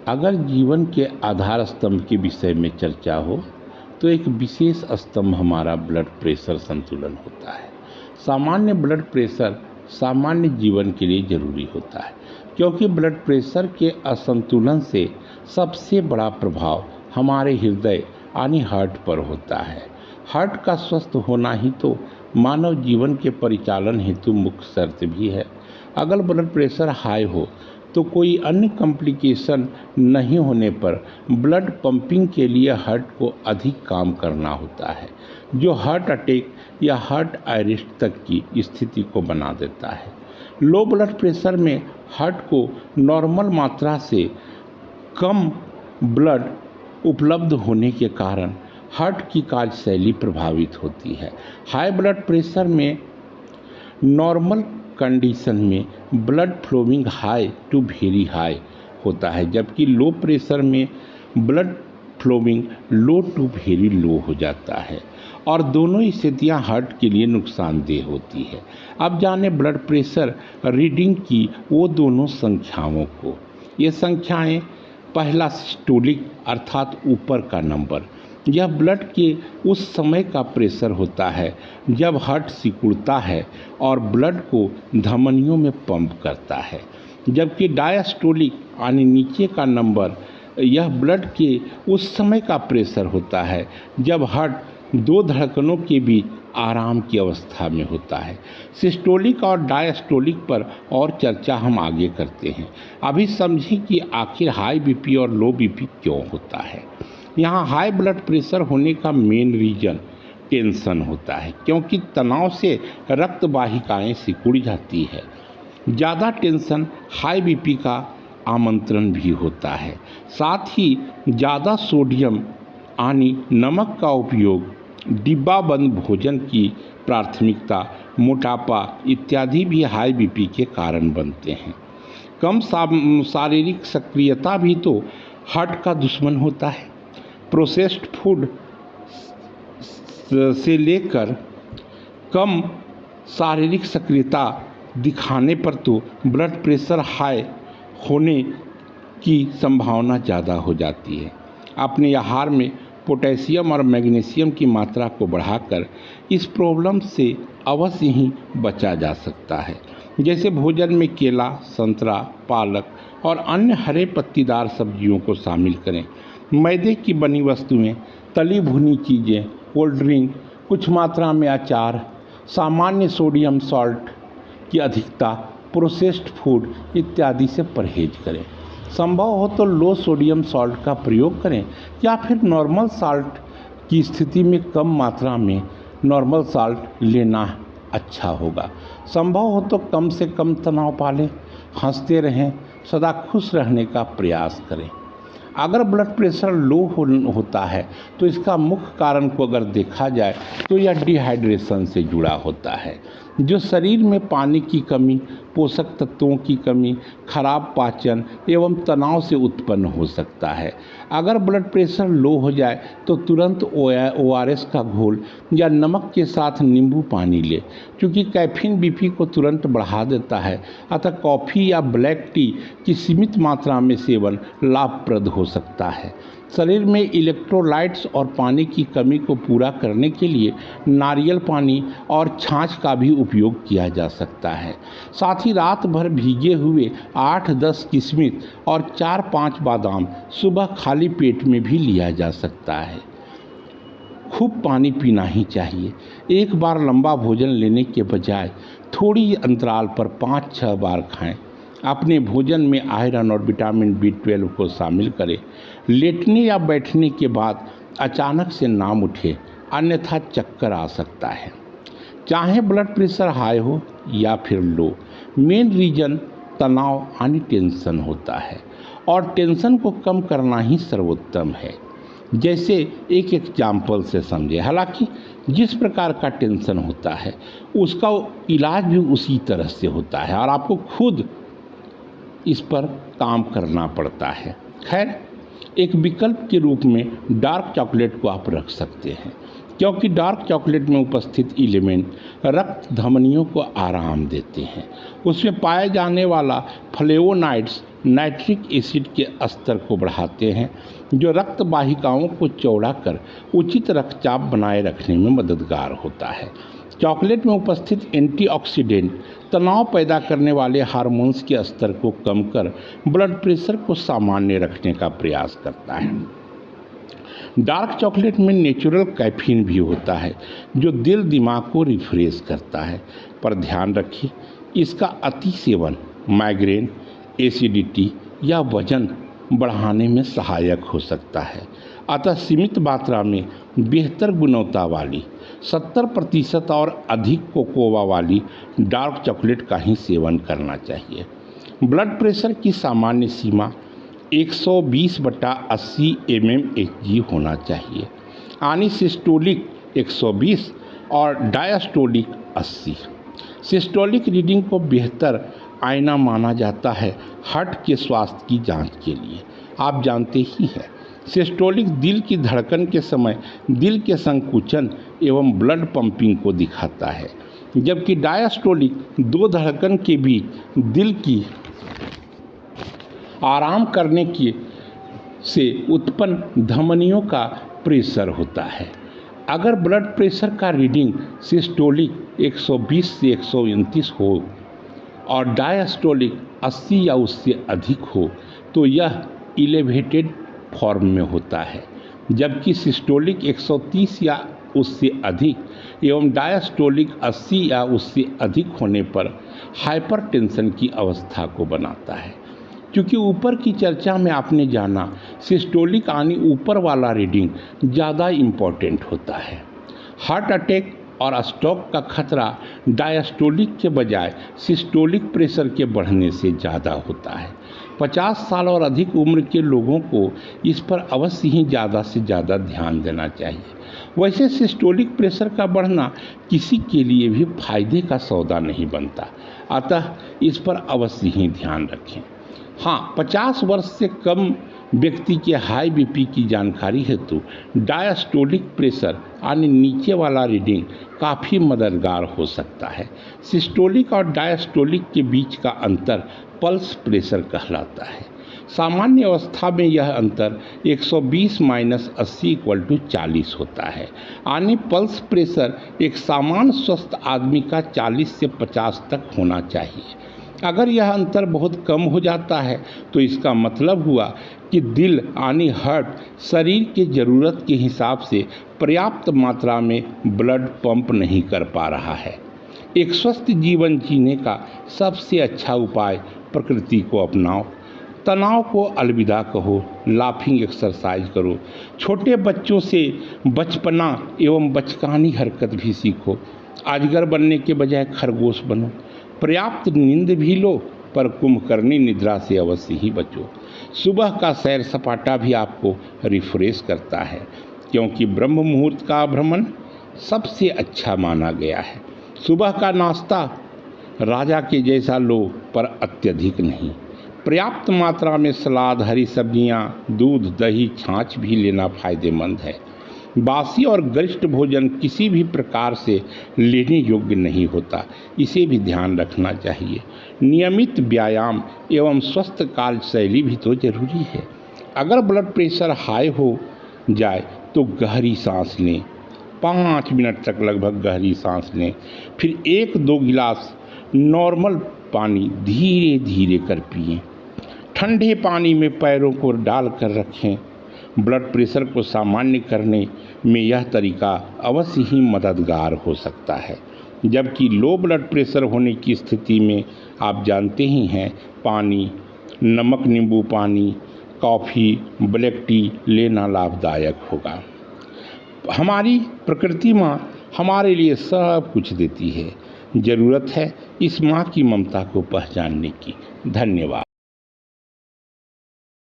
अगर जीवन के आधार स्तंभ के विषय में चर्चा हो तो एक विशेष स्तंभ हमारा ब्लड प्रेशर संतुलन होता है। सामान्य ब्लड प्रेशर सामान्य जीवन के लिए जरूरी होता है, क्योंकि ब्लड प्रेशर के असंतुलन से सबसे बड़ा प्रभाव हमारे हृदय यानी हार्ट पर होता है। हार्ट का स्वस्थ होना ही तो मानव जीवन के परिचालन हेतु मुख्य शर्त भी है। अगर ब्लड प्रेशर हाई हो तो कोई अन्य कॉम्प्लिकेशन नहीं होने पर ब्लड पंपिंग के लिए हार्ट को अधिक काम करना होता है, जो हार्ट अटैक या हार्ट अरेस्ट तक की स्थिति को बना देता है। लो ब्लड प्रेशर में हार्ट को नॉर्मल मात्रा से कम ब्लड उपलब्ध होने के कारण हार्ट की कार्यशैली प्रभावित होती है। हाई ब्लड प्रेशर में नॉर्मल कंडीशन में blood flowing high to very high होता है, जबकि लो प्रेशर में blood flowing low to very low हो जाता है और दोनों स्थितियां हार्ट के लिए नुकसानदेह होती है। अब जाने ब्लड प्रेशर रीडिंग की वो दोनों संख्याओं को। ये संख्याएं, पहला सिस्टोलिक अर्थात ऊपर का नंबर, यह ब्लड के उस समय का प्रेशर होता है जब हार्ट सिकुड़ता है और ब्लड को धमनियों में पंप करता है, जबकि डायस्टोलिक यानी नीचे का नंबर, यह ब्लड के उस समय का प्रेशर होता है जब हार्ट दो धड़कनों के बीच आराम की अवस्था में होता है। सिस्टोलिक और डायस्टोलिक पर और चर्चा हम आगे करते हैं। अभी समझें कि आखिर हाई बीपी और लो बीपी क्यों होता है। यहाँ हाई ब्लड प्रेशर होने का मेन रीजन टेंशन होता है, क्योंकि तनाव से रक्त वाहिकाएं सिकुड़ जाती है। ज़्यादा टेंशन हाई बीपी का आमंत्रण भी होता है। साथ ही ज़्यादा सोडियम यानी नमक का उपयोग, डिब्बाबंद भोजन की प्राथमिकता, मोटापा इत्यादि भी हाई बीपी के कारण बनते हैं। कम शारीरिक सक्रियता भी तो हार्ट का दुश्मन होता है। प्रोसेस्ड फूड से लेकर कम शारीरिक सक्रियता दिखाने पर तो ब्लड प्रेशर हाई होने की संभावना ज़्यादा हो जाती है। अपने आहार में पोटेशियम और मैग्नीशियम की मात्रा को बढ़ाकर इस प्रॉब्लम से अवश्य ही बचा जा सकता है। जैसे भोजन में केला, संतरा, पालक और अन्य हरे पत्तीदार सब्जियों को शामिल करें। मैदे की बनी वस्तुएं, तली भुनी चीज़ें, कोल्ड ड्रिंक, कुछ मात्रा में अचार, सामान्य सोडियम सॉल्ट की अधिकता, प्रोसेस्ड फूड इत्यादि से परहेज करें। संभव हो तो लो सोडियम सॉल्ट का प्रयोग करें या फिर नॉर्मल साल्ट की स्थिति में कम मात्रा में नॉर्मल साल्ट लेना अच्छा होगा। संभव हो तो कम से कम तनाव पालें, हंसते रहें, सदा खुश रहने का प्रयास करें। अगर ब्लड प्रेशर लो होता है तो इसका मुख्य कारण को अगर देखा जाए तो यह डिहाइड्रेशन से जुड़ा होता है, जो शरीर में पानी की कमी, पोषक तत्वों की कमी, खराब पाचन एवं तनाव से उत्पन्न हो सकता है। अगर ब्लड प्रेशर लो हो जाए तो तुरंत ORS का घोल या नमक के साथ नींबू पानी ले, क्योंकि कैफीन बीपी को तुरंत बढ़ा देता है। अतः कॉफ़ी या ब्लैक टी की सीमित मात्रा में सेवन लाभप्रद हो सकता है। शरीर में इलेक्ट्रोलाइट्स और पानी की कमी को पूरा करने के लिए नारियल पानी और छाछ का भी उपयोग किया जा सकता है। साथ ही रात भर भीगे हुए 8-10 किशमिश और 4-5 बादाम सुबह खाली पेट में भी लिया जा सकता है। खूब पानी पीना ही चाहिए। एक बार लंबा भोजन लेने के बजाय थोड़ी अंतराल पर 5-6 बार खाएं। अपने भोजन में आयरन और विटामिन B12 को शामिल करें। लेटने या बैठने के बाद अचानक से नाम उठे, अन्यथा चक्कर आ सकता है। चाहे ब्लड प्रेशर हाई हो या फिर लो, मेन रीजन तनाव यानी टेंशन होता है और टेंशन को कम करना ही सर्वोत्तम है। जैसे एक एग्जाम्पल से समझे, हालांकि जिस प्रकार का टेंशन होता है उसका इलाज भी उसी तरह से होता है और आपको खुद इस पर काम करना पड़ता है। खैर, एक विकल्प के रूप में डार्क चॉकलेट को आप रख सकते हैं, क्योंकि डार्क चॉकलेट में उपस्थित एलिमेंट रक्त धमनियों को आराम देते हैं। उसमें पाए जाने वाला फ्लेवोनाइड्स नाइट्रिक एसिड के स्तर को बढ़ाते हैं, जो रक्त वाहिकाओं को चौड़ा कर उचित रक्तचाप बनाए रखने में मददगार होता है। चॉकलेट में उपस्थित एंटीऑक्सीडेंट तनाव पैदा करने वाले हार्मोन्स के स्तर को कम कर ब्लड प्रेशर को सामान्य रखने का प्रयास करता है। डार्क चॉकलेट में नेचुरल कैफीन भी होता है, जो दिल दिमाग को रिफ्रेश करता है, पर ध्यान रखिए इसका अति सेवन माइग्रेन, एसिडिटी या वजन बढ़ाने में सहायक हो सकता है। अतः सीमित मात्रा में बेहतर गुणवत्ता वाली 70% और अधिक कोकोआ वाली डार्क चॉकलेट का ही सेवन करना चाहिए। ब्लड प्रेशर की सामान्य सीमा 120/80 mmHg होना चाहिए, यानी सिस्टोलिक 120 और डायस्टोलिक 80। सिस्टोलिक रीडिंग को बेहतर आईना माना जाता है हार्ट के स्वास्थ्य की जांच के लिए। आप जानते ही हैं सिस्टोलिक दिल की धड़कन के समय दिल के संकुचन एवं ब्लड पंपिंग को दिखाता है, जबकि डायस्टोलिक दो धड़कन के बीच दिल की आराम करने की से उत्पन्न धमनियों का प्रेशर होता है। अगर ब्लड प्रेशर का रीडिंग सिस्टोलिक 120 से 129 हो और डायस्टोलिक 80 या उससे अधिक हो तो यह इलेवेटेड फॉर्म में होता है, जबकि सिस्टोलिक 130 या उससे अधिक एवं डायस्टोलिक 80 या उससे अधिक होने पर हाइपरटेंशन की अवस्था को बनाता है। क्योंकि ऊपर की चर्चा में आपने जाना सिस्टोलिक यानी ऊपर वाला रीडिंग ज़्यादा इम्पोर्टेंट होता है। हार्ट अटैक और स्ट्रोक का खतरा डायस्टोलिक के बजाय सिस्टोलिक प्रेशर के बढ़ने से ज़्यादा होता है। 50 साल और अधिक उम्र के लोगों को इस पर अवश्य ही ज़्यादा से ज़्यादा ध्यान देना चाहिए। वैसे सिस्टोलिक प्रेशर का बढ़ना किसी के लिए भी फायदे का सौदा नहीं बनता, अतः इस पर अवश्य ही ध्यान रखें। हाँ, 50 वर्ष से कम व्यक्ति के हाई बीपी की जानकारी हेतु डायस्टोलिक प्रेशर यानी नीचे वाला रीडिंग काफ़ी मददगार हो सकता है। सिस्टोलिक और डायस्टोलिक के बीच का अंतर पल्स प्रेशर कहलाता है। सामान्य अवस्था में यह अंतर 120 - 80 = 40 होता है, यानी पल्स प्रेशर एक सामान्य स्वस्थ आदमी का 40 से 50 तक होना चाहिए। अगर यह अंतर बहुत कम हो जाता है तो इसका मतलब हुआ कि दिल यानी हार्ट शरीर के ज़रूरत के हिसाब से पर्याप्त मात्रा में ब्लड पंप नहीं कर पा रहा है। एक स्वस्थ जीवन जीने का सबसे अच्छा उपाय प्रकृति को अपनाओ, तनाव को अलविदा कहो, लाफिंग एक्सरसाइज करो, छोटे बच्चों से बचपना एवं बचकानी हरकत भी सीखो, अजगर बनने के बजाय खरगोश बनो, पर्याप्त नींद भी लो पर कुंभकर्णी निद्रा से अवश्य ही बचो। सुबह का सैर सपाटा भी आपको रिफ्रेश करता है, क्योंकि ब्रह्म मुहूर्त का भ्रमण सबसे अच्छा माना गया है। सुबह का नाश्ता राजा के जैसा लो पर अत्यधिक नहीं। पर्याप्त मात्रा में सलाद, हरी सब्जियां, दूध, दही, छाछ भी लेना फायदेमंद है। बासी और गरिष्ठ भोजन किसी भी प्रकार से लेने योग्य नहीं होता, इसे भी ध्यान रखना चाहिए। नियमित व्यायाम एवं स्वस्थ कार्यशैली भी तो जरूरी है। अगर ब्लड प्रेशर हाई हो जाए तो गहरी सांस लें, 5 मिनट तक लगभग गहरी सांस लें, फिर 1-2 गिलास नॉर्मल पानी धीरे धीरे कर पिएं। ठंडे पानी में पैरों को डालकर रखें। ब्लड प्रेशर को सामान्य करने में यह तरीका अवश्य ही मददगार हो सकता है, जबकि लो ब्लड प्रेशर होने की स्थिति में आप जानते ही हैं पानी, नमक नींबू पानी, कॉफ़ी, ब्लैक टी लेना लाभदायक होगा। हमारी प्रकृति माँ हमारे लिए सब कुछ देती है, ज़रूरत है इस माँ की ममता को पहचानने की। धन्यवाद।